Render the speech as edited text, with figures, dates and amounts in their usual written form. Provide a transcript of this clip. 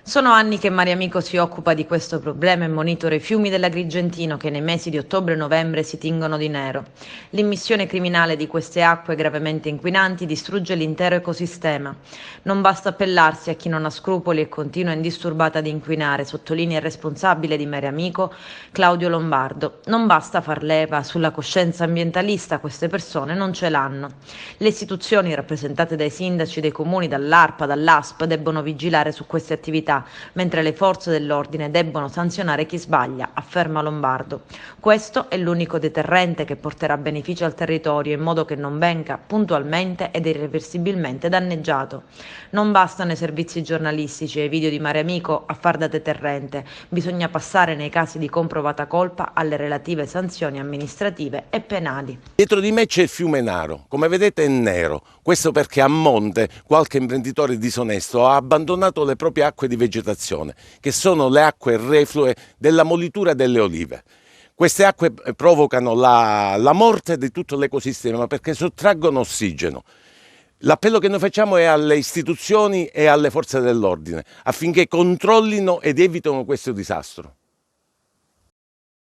Sono anni che Mariamico si occupa di questo problema e monitora i fiumi dell'Agrigentino che nei mesi di ottobre e novembre si tingono di nero. L'immissione criminale di queste acque gravemente inquinanti distrugge l'intero ecosistema. Non basta appellarsi a chi non ha scrupoli e continua indisturbata ad inquinare, sottolinea il responsabile di Mariamico, Claudio Lombardo. Non basta far leva sulla coscienza ambientalista, queste persone non ce l'hanno. Le istituzioni rappresentate dai sindaci dei comuni, dall'ARPA, dall'ASP, debbono vigilare su queste attività, mentre le forze dell'ordine debbono sanzionare chi sbaglia, afferma Lombardo. Questo è l'unico deterrente che porterà beneficio al territorio in modo che non venga puntualmente ed irreversibilmente danneggiato. Non bastano i servizi giornalistici e i video di Mariamico a far da deterrente, bisogna passare nei casi di comprovata colpa alle relative sanzioni amministrative e penali. Dietro di me c'è il fiume Naro, come vedete è nero, questo perché a monte qualche imprenditore disonesto ha abbandonato le proprie acque di vegetazione, che sono le acque reflue della molitura delle olive. Queste acque provocano la morte di tutto l'ecosistema perché sottraggono ossigeno. L'appello che noi facciamo è alle istituzioni e alle forze dell'ordine affinché controllino ed evitino questo disastro.